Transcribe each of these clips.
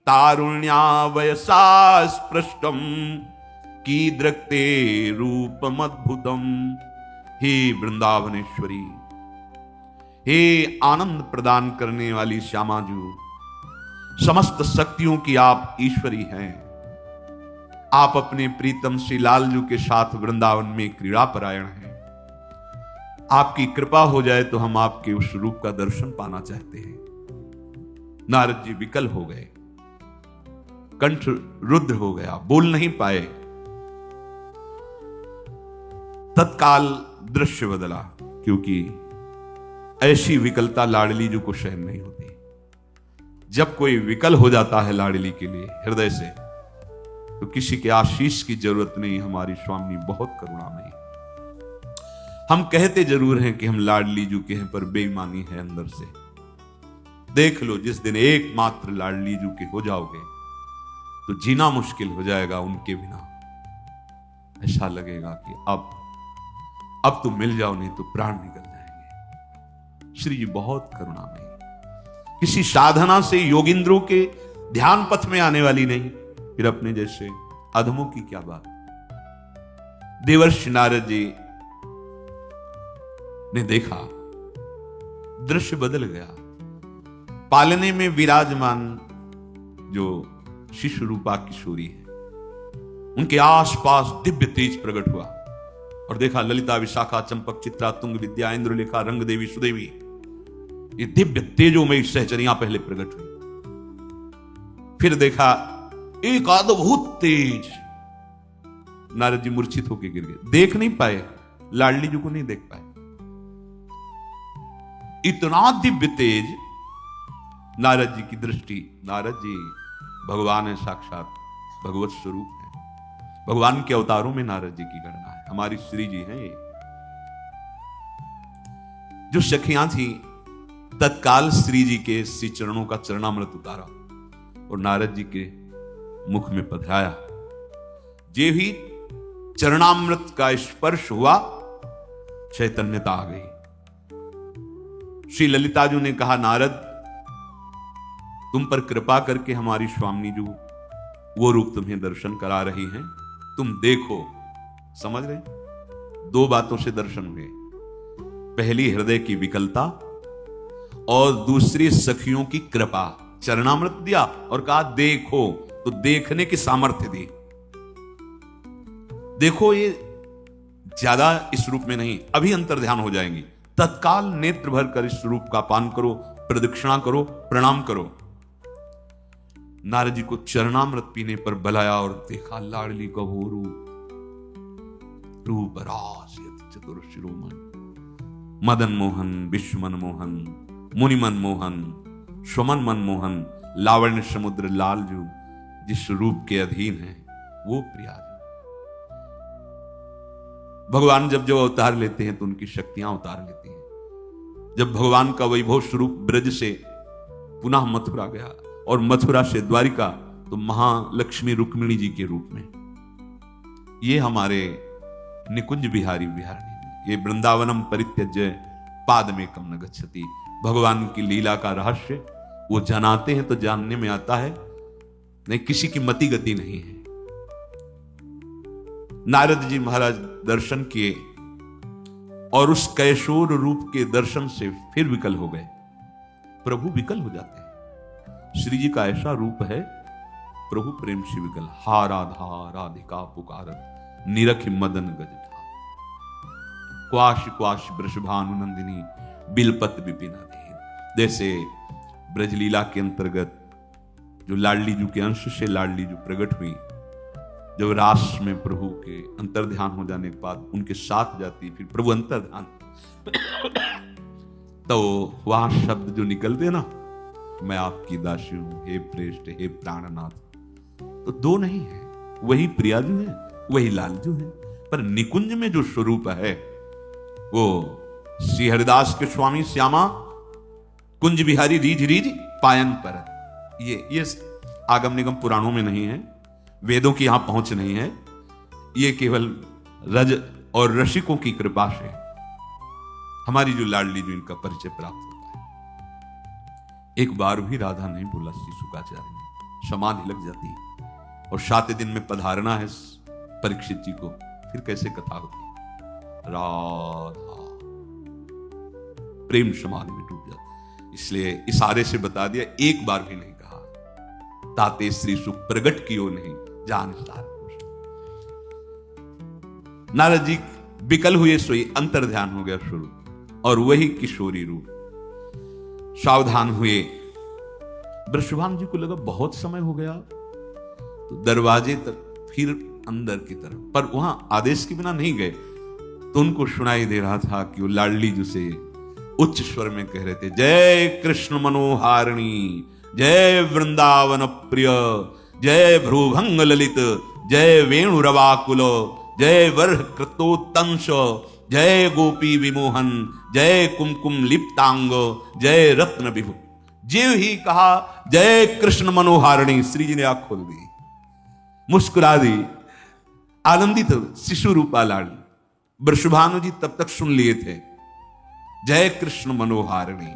तारुण्यावयसा स्पृष्टम कीदृक्ते रूपमद्भुतम। हे वृंदावनेश्वरी, हे आनंद प्रदान करने वाली श्यामाजू, समस्त शक्तियों की आप ईश्वरी हैं। आप अपने प्रीतम श्री लालजू के साथ वृंदावन में क्रीड़ा परायण हैं। आपकी कृपा हो जाए तो हम आपके उस रूप का दर्शन पाना चाहते हैं। नारद जी विकल हो गए, कंठ रुद्र हो गया, बोल नहीं पाए। तत्काल दृश्य बदला, क्योंकि ऐसी विकलता लाडली जी को सहन नहीं होती। जब कोई विकल हो जाता है लाडली के लिए हृदय से, तो किसी के आशीष की जरूरत नहीं। हमारी स्वामी बहुत करुणामयी। हम कहते जरूर हैं कि हम लाडली जू के हैं, पर बेईमानी है अंदर से। देख लो, जिस दिन एकमात्र लाडली जू के हो जाओगे तो जीना मुश्किल हो जाएगा उनके बिना। ऐसा लगेगा कि अब तो मिल जाओ, नहीं तो प्राण निकल जाएंगे। श्री जी बहुत करुणामयी। किसी साधना से योगिंद्रों के ध्यान पथ में आने वाली नहीं, फिर अपने जैसे अधमों की क्या बात। देवर्षि नारद जी ने देखा, दृश्य बदल गया। पालने में विराजमान जो शिशु रूपा किशोरी है, उनके आसपास दिव्य तेज प्रकट हुआ। और देखा ललिता, विशाखा, चंपक, चित्रा, तुंग, विद्या, इंद्रलेखा, रंग देवी, सुदेवी, ये दिव्य तेजोमयी सहचरियां पहले प्रकट हुई। फिर देखा एक अद्भुत तेज। नारद जी मूर्छित होकर गिर गए, देख नहीं पाए, लाडली जी को नहीं देख पाए। इतना दिव्य तेज, नारद जी की दृष्टि, नारद जी भगवान है, साक्षात भगवत स्वरूप है। भगवान के अवतारों में नारद जी की गणना है। हमारी श्री जी हैं ये। जो सखियां थी, तत्काल श्री जी के श्री चरणों का चरणामृत उतारा और नारद जी के मुख में पधराया। जे ही चरणामृत का स्पर्श हुआ, चैतन्यता आ गई। श्री ललिताजू ने कहा, नारद तुम पर कृपा करके हमारी स्वामी जी वो रूप तुम्हें दर्शन करा रही हैं, तुम देखो। समझ रहे? दो बातों से दर्शन हुए, पहली हृदय की विकलता और दूसरी सखियों की कृपा। चरणामृत दिया और कहा देखो, तो देखने की सामर्थ्य दी। देखो, ये ज्यादा इस रूप में नहीं, अभी अंतर ध्यान हो जाएंगी। तत्काल नेत्र भर कर इस रूप का पान करो, प्रदक्षिणा करो, प्रणाम करो। नारद जी को चरणामृत पीने पर बलाया और देखा लाडली का वो रूप रास चतुर शिरोमण, मदन मोहन, विश्व मनमोहन, मुनि मनमोहन, स्वमन मनमोहन, लावण्य समुद्र लालजू जिस रूप के अधीन है, वो प्रियाजू। भगवान जब जब अवतार लेते हैं तो उनकी शक्तियां उतार लेती हैं। जब भगवान का वैभव स्वरूप ब्रज से पुनः मथुरा गया और मथुरा से द्वारिका, तो महालक्ष्मी रुक्मिणी जी के रूप में। ये हमारे निकुंज बिहारी बिहारी, ये वृंदावनम परित्यज्य पादमेकम न गच्छति। भगवान की लीला का रहस्य वो जनाते हैं तो जानने में आता है, नहीं किसी की मति गति नहीं है। नारद जी महाराज दर्शन किए और उस कैशोर रूप के दर्शन से फिर विकल हो गए। प्रभु विकल हो जाते हैं। श्री जी का ऐसा रूप है, प्रभु प्रेम से विकल। हा राधा राधिका पुकारत, निरख मदन गज ठाकुर, क्वाश क्वाश वृषभानु नंदिनी, बिलपत विपिन अधीन। जैसे ब्रजलीला के अंतर्गत जो लाडली जू के अंश से लाडली जू प्रकट हुई, जब रास में प्रभु के अंतर्ध्यान हो जाने के बाद उनके साथ जाती, फिर प्रभु अंतर्ध्यान, तो वहां शब्द जो निकलते ना, मैं आपकी दासी हूं, हे प्रेष्ठ, हे प्राणनाथ, तो दो नहीं है, वही प्रियाजू है, वही लालजू है। पर निकुंज में जो स्वरूप है वो श्री हरिदास के स्वामी श्यामा कुंज बिहारी रीझ रीझ पायन पर। ये आगम निगम पुराणों में नहीं है, वेदों की यहां पहुंच नहीं है, ये केवल रज और रसिकों की कृपा से हमारी जो लाडली जो इनका परिचय प्राप्त होता है। एक बार भी राधा नहीं बोला श्री शुकाचार्य ने, समाधि लग जाती है। और 7 दिन में पधारना है परीक्षित जी को, फिर कैसे कथा होती? राधा प्रेम समाधि में डूब जाता। इसलिए इशारे से बता दिया, एक बार भी नहीं कहा ताते श्री सुख प्रगट कियो नहीं जान सार। नारद जी विकल हुए सोई, अंतर ध्यान हो गया शुरू, और वही किशोरी रूप। सावधान हुए। वृषभानु जी को लगा बहुत समय हो गया, तो दरवाजे तक फिर अंदर की तरफ, पर वहां आदेश के बिना नहीं गए। तो उनको सुनाई दे रहा था कि वो लाडली जी से उच्च स्वर में कह रहे थे, जय कृष्ण मनोहारिणी, जय वृंदावन प्रिय, जय भ्रूभंग ललित, जय वेणुरवाकुल, जय वर्ह कृतोत्तंश, जय गोपी विमोहन, जय कुमकुम लिप्तांग, जय रत्न विभु। जीव ही कहा जय कृष्ण मनोहारिणी, श्री जी ने आंख खोल दी, मुस्कुरा दी, आनंदित शिशु रूपा लाडली। वृषभानु जी तब तक सुन लिए थे जय कृष्ण मनोहारिणी,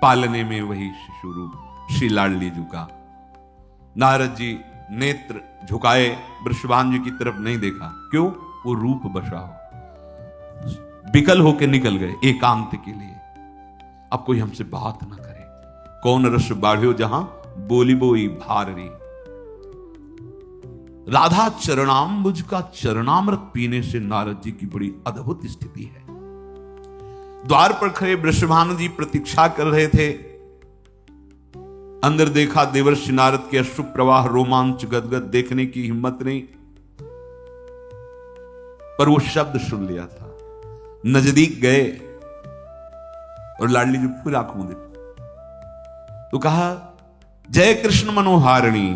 पालने में वही शिशु रूप श्री लाडली जी का। नारद जी नेत्र झुकाए, वृषभानु जी की तरफ नहीं देखा। क्यों? वो रूप बसा हो। विकल होके निकल गए एकांत के लिए। अब कोई हमसे बात ना करे। कौन रस बाढ़ियो जहां बोली बोई भाररी। राधा चरणाम्बुज का चरणामृत पीने से नारद जी की बड़ी अद्भुत स्थिति है। द्वार पर खड़े वृषभानु जी प्रतीक्षा कर रहे थे। अंदर देखा देवर्षि नारद के अश्रु प्रवाह, रोमांच गदगद, देखने की हिम्मत नहीं, पर वो शब्द सुन लिया था। नजदीक गए और लाडली जी फिर आंख मूंदे तो कहा जय कृष्ण मनोहारिणी,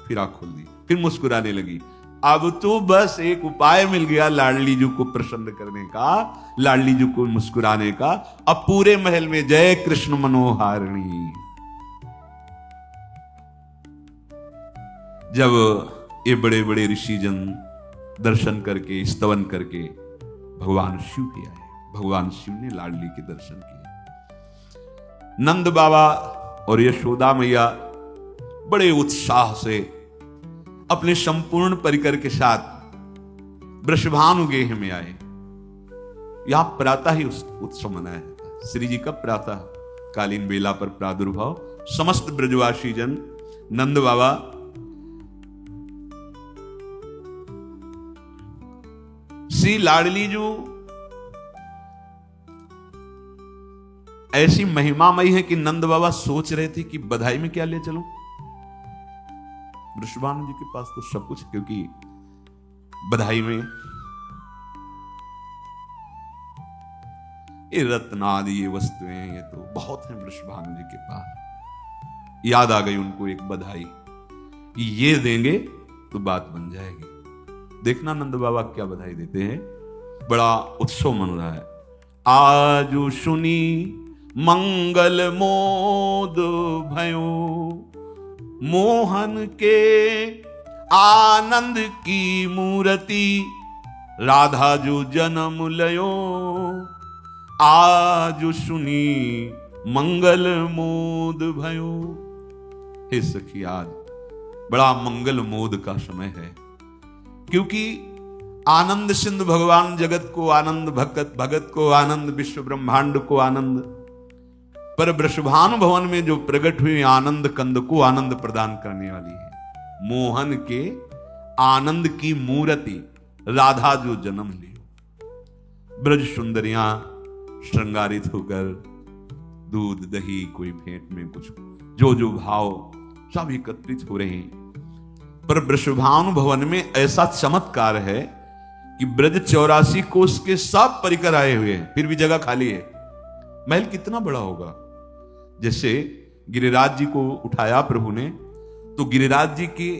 फिर आंख खोल दी, फिर मुस्कुराने लगी। अब तो बस एक उपाय मिल गया लाडली जी को प्रसन्न करने का, लाडली जी को मुस्कुराने का। अब पूरे महल में जय कृष्ण मनोहारिणी। जब ये बड़े बड़े ऋषिजन दर्शन करके स्तवन करके भगवान शिव के आए, भगवान शिव ने लाडली के दर्शन किए। नंद बाबा और यशोदा मैया बड़े उत्साह से अपने संपूर्ण परिकर के साथ वृषभानु गेह में आए। यहां प्रातः ही उत्सव मनाया जाता है। श्री जी का प्रातः कालीन बेला पर प्रादुर्भाव, समस्त ब्रजवासी जन, नंद बाबा, श्री लाडली जो ऐसी महिमामयी है कि नंद बाबा सोच रहे थे कि बधाई में क्या ले चलूं। वृषभानु जी के पास तो सब कुछ, क्योंकि बधाई में ये रत्न आदि ये वस्तुएं हैं, ये तो बहुत हैं वृषभानु जी के पास। याद आ गई उनको एक बधाई, ये देंगे तो बात बन जाएगी। देखना नंद बाबा क्या बधाई देते हैं। बड़ा उत्सव मन रहा है। आजु सुनी मंगल मोद भयो, मोहन के आनंद की मूर्ति, राधा जो जन्म लयो, आजु सुनी मंगल मोद भयो। हे सखी, आज बड़ा मंगल मोद का समय है, क्योंकि आनंद सिंधु भगवान जगत को आनंद, भगत को आनंद, विश्व ब्रह्मांड को आनंद, पर वृषभानु भवन में जो प्रकट हुई आनंद कंद को आनंद प्रदान करने वाली है। मोहन के आनंद की मूर्ति, राधा जो जन्म लियो। ब्रज सुंदरियां श्रृंगारित होकर दूध दही, कोई भेंट में कुछ, जो जो भाव सब एकत्रित हो रहे हैं। पर वृषभानु भवन में ऐसा चमत्कार है कि ब्रज 84 कोस के सब परिकर आए हुए हैं, फिर भी जगह खाली है। महल कितना बड़ा होगा। जैसे गिरिराज जी को उठाया प्रभु ने, तो गिरिराज जी की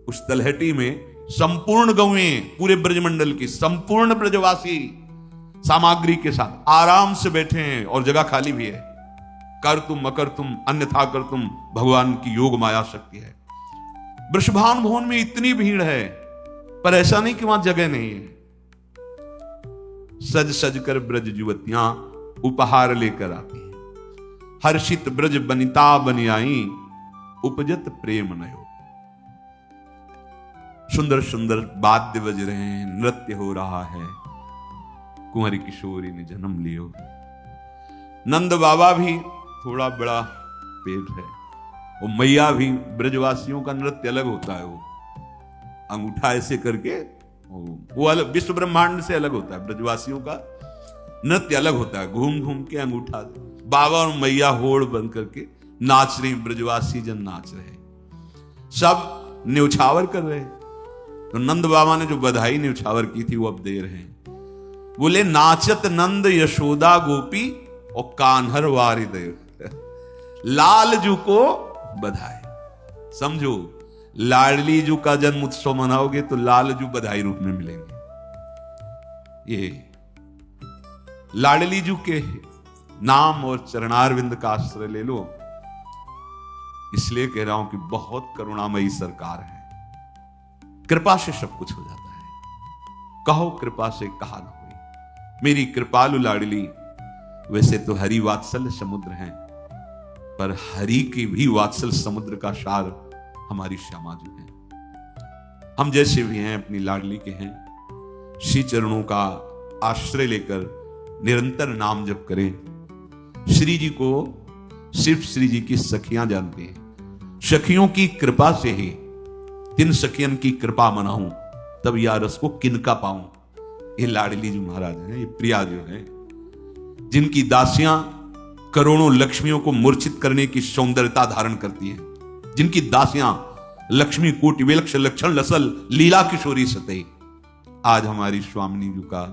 उस तलहटी में संपूर्ण गौएं, पूरे ब्रजमंडल की संपूर्ण ब्रजवासी सामग्री के साथ आराम से बैठे हैं और जगह खाली भी है। कर तुम मकर तुम अन्यथा कर तुम, भगवान की योग माया शक्ति है। वृषभानु भवन में इतनी भीड़ है, पर ऐसा नहीं कि वहां जगह नहीं है। सज सज कर ब्रज युवतियां उपहार लेकर आती हैं। हर्षित ब्रज बनिता बन आई, उपजत प्रेम नयो। सुंदर सुंदर वाद्य बज रहे हैं, नृत्य हो रहा है, कुंवरी किशोरी ने जन्म लियो। नंद बाबा भी थोड़ा बड़ा पेट है, और मैया भी, ब्रजवासियों का नृत्य अलग होता है, वो अंगूठा ऐसे करके, वो अलग, विश्व ब्रह्मांड से अलग होता है। ब्रजवासियों का नृत्य अलग होता है, घूम घूम के अंगूठा, बाबा और मैया होड़ बंद करके नाच रही, ब्रजवासी जन नाच रहे, सब न्यौछावर कर रहे। तो नंद बाबा ने जो बधाई न्यौछावर की थी वो अब दे रहे हैं। बोले नाचत नंद यशोदा गोपी और कान्हर वारिदेव, लाल जू को बधाई। समझो, लाडली जू का जन्म उत्सव मनाओगे तो लाल जू बधाई रूप में मिलेंगे। ये लाडली जू के नाम और चरणारविंद का आश्रय ले लो, इसलिए कह रहा हूं कि बहुत करुणामयी सरकार है, कृपा से सब कुछ हो जाता है। कहो कृपा से कहा न कोई, मेरी कृपालु लाडली। वैसे तो हरि वात्सल्य समुद्र है, पर हरि की भी वात्सल्य समुद्र का सार हमारी श्यामा जी है। हम जैसे भी हैं अपनी लाडली के हैं, श्री चरणों का आश्रय लेकर निरंतर नाम जप करें। श्री जी को सिर्फ श्री जी की सखियां जानती हैं, सखियों की कृपा से ही, तिन सखियन की कृपा मनाऊं तब या रस को किनका पाऊं। ये लाडली जी महाराज हैं, ये प्रिया जो है, जिनकी दासियां करोड़ों लक्ष्मियों को मूर्छित करने की सौंदर्यता धारण करती हैं, जिनकी दासियां लक्ष्मी कोटि विलक्ष लक्षण लसल लीला किशोरी सतई। आज हमारी स्वामिनी जी का